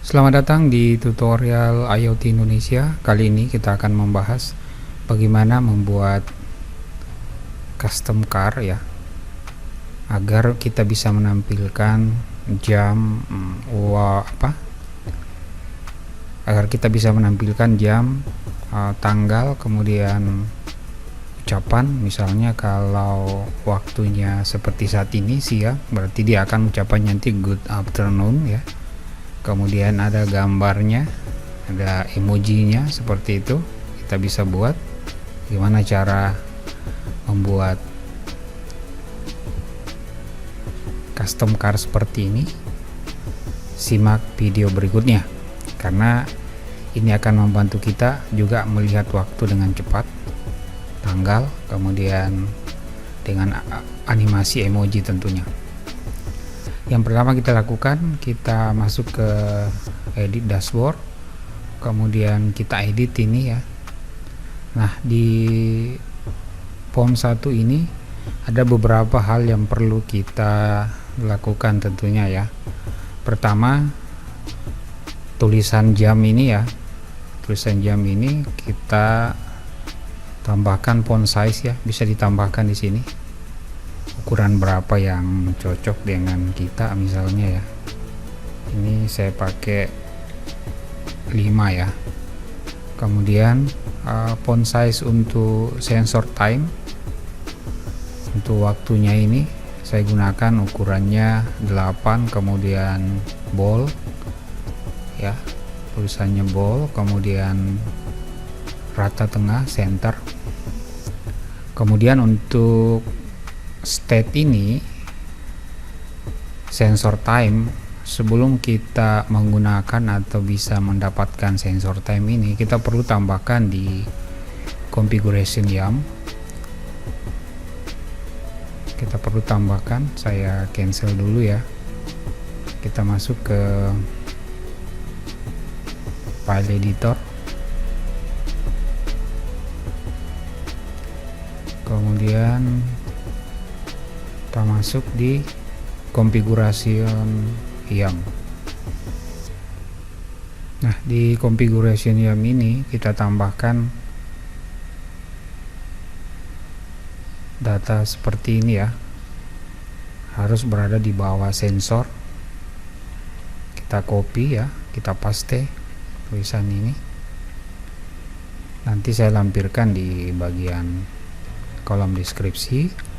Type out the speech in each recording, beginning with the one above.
Selamat datang di tutorial IoT Indonesia. Kali ini kita akan membahas bagaimana membuat custom car ya, agar kita bisa menampilkan jam agar kita bisa menampilkan jam, tanggal, kemudian ucapan. Misalnya kalau waktunya seperti saat ini siang, berarti dia akan ucapan nanti good afternoon ya. Kemudian ada gambarnya, ada emojinya, seperti itu kita bisa buat. Gimana cara membuat custom car seperti ini? Simak video berikutnya, karena ini akan membantu kita juga melihat waktu dengan cepat, tanggal, kemudian dengan animasi emoji tentunya. Yang pertama kita lakukan, kita masuk ke edit dashboard, kemudian kita edit ini ya. Nah, di form 1 ini ada beberapa hal yang perlu kita lakukan tentunya ya. Pertama, tulisan jam ini ya. Tulisan jam ini kita tambahkan font size ya, bisa ditambahkan di sini. Ukuran berapa yang cocok dengan kita misalnya ya. Ini saya pakai 5 ya. Kemudian font size untuk sensor time, untuk waktunya ini saya gunakan ukurannya 8, kemudian bold ya, tulisannya bold, kemudian rata tengah center. Kemudian untuk state ini, sensor time, sebelum kita menggunakan atau bisa mendapatkan sensor time ini, kita perlu tambahkan di configuration YAM. Kita perlu tambahkan, saya cancel dulu ya. Kita masuk ke file editor, kemudian kita masuk di configuration YAM. Nah, di configuration YAM ini kita tambahkan data seperti ini ya, harus berada di bawah sensor. Kita copy ya, kita paste tulisan ini, nanti saya lampirkan di bagian kolom deskripsi.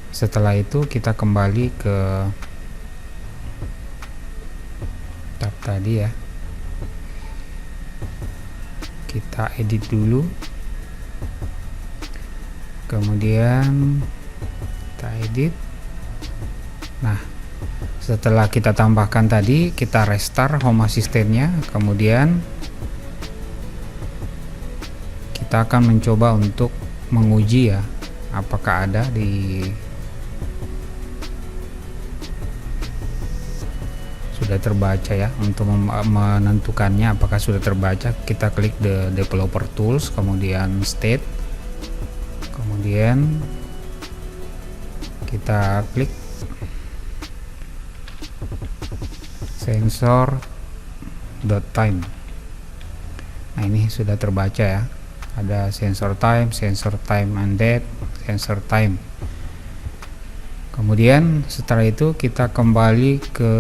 Setelah itu kita kembali ke tab tadi ya, kita edit dulu, kemudian kita edit. Nah, setelah kita tambahkan tadi, kita restart home assistant-nya, kemudian kita akan mencoba untuk menguji ya, apakah ada di sudah terbaca ya. Untuk menentukannya apakah sudah terbaca, kita klik the developer tools, kemudian state, kemudian kita klik sensor .time. Nah, ini sudah terbaca ya, ada sensor time and date, sensor time. Kemudian setelah itu kita kembali ke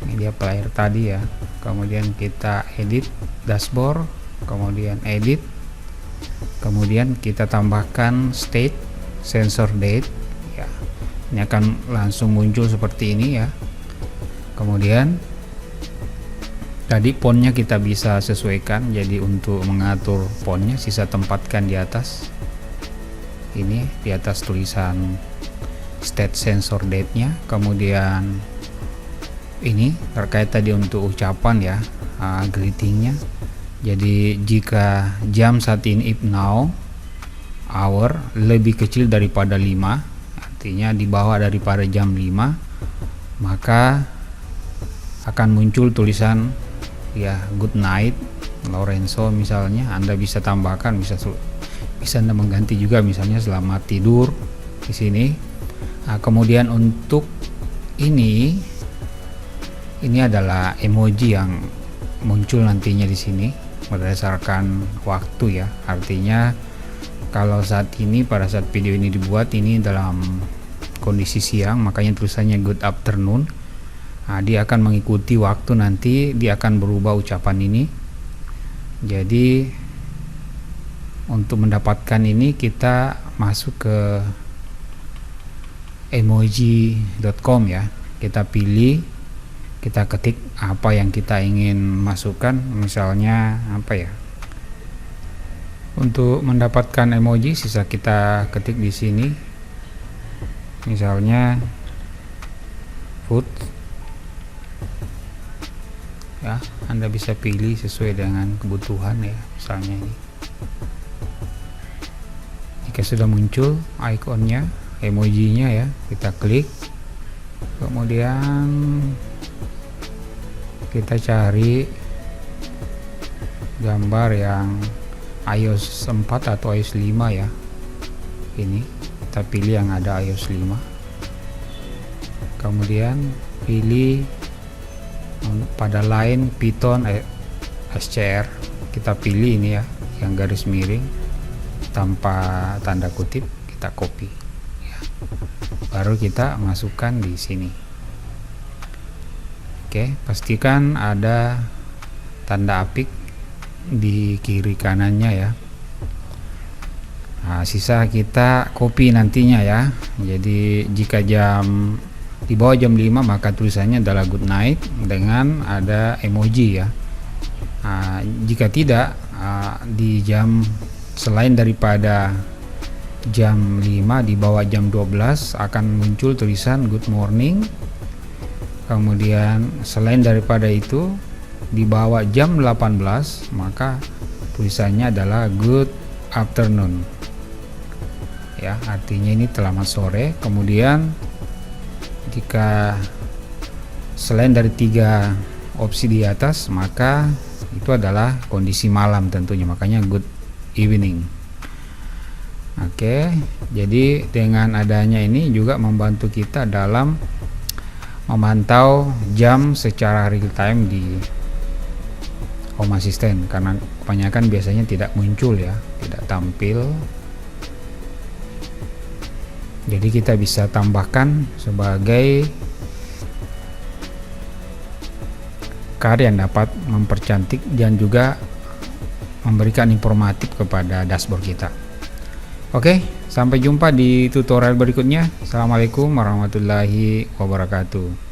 media player tadi ya, kemudian kita edit dashboard, kemudian edit, kemudian kita tambahkan state, sensor date ya. Ini akan langsung muncul seperti ini ya. Kemudian tadi fontnya kita bisa sesuaikan, jadi untuk mengatur fontnya sisa tempatkan di atas ini, di atas tulisan state sensor date nya. Kemudian ini terkait tadi untuk ucapan ya, greetingnya. Jadi jika jam saat ini, if now, hour lebih kecil daripada 5, artinya di bawah daripada jam 5, maka akan muncul tulisan ya good night Lorenzo misalnya. Anda bisa tambahkan, bisa Anda mengganti juga misalnya selamat tidur di sini. Nah, kemudian untuk ini adalah emoji yang muncul nantinya di sini berdasarkan waktu ya. Artinya kalau saat ini, pada saat video ini dibuat, ini dalam kondisi siang, makanya tulisannya good afternoon. Nah, dia akan mengikuti waktu, nanti dia akan berubah ucapan ini. Jadi untuk mendapatkan ini kita masuk ke emoji.com ya. Kita pilih, kita ketik apa yang kita ingin masukkan, misalnya apa ya. Untuk mendapatkan emoji sisa kita ketik di sini. Misalnya food. Ya, Anda bisa pilih sesuai dengan kebutuhan ya, misalnya ini. Jika sudah muncul ikonnya, emojinya ya, kita klik. Kemudian kita cari gambar yang iOS 4 atau iOS 5 ya. Ini kita pilih yang ada iOS 5. Kemudian pilih pada line Python SCR, kita pilih ini ya, yang garis miring tanpa tanda kutip, kita copy ya. Baru kita masukkan di sini. Oke, pastikan ada tanda apik di kiri kanannya ya. Nah, sisa kita copy nantinya ya. Jadi jika di bawah jam 5 maka tulisannya adalah good night dengan ada emoji ya. Nah, jika tidak, di jam selain daripada jam 5, di bawah jam 12 akan muncul tulisan good morning. Kemudian selain daripada itu, di bawah jam 18 maka tulisannya adalah good afternoon ya, artinya ini selamat sore. Kemudian jika selain dari 3 opsi di atas, maka itu adalah kondisi malam tentunya, makanya good evening. Oke, jadi dengan adanya ini juga membantu kita dalam memantau jam secara real time di Home Assistant, karena kebanyakan biasanya tidak muncul ya, tidak tampil. Jadi kita bisa tambahkan sebagai karya yang dapat mempercantik dan juga memberikan informatif kepada dashboard kita. Oke, sampai jumpa di tutorial berikutnya. Assalamualaikum warahmatullahi wabarakatuh.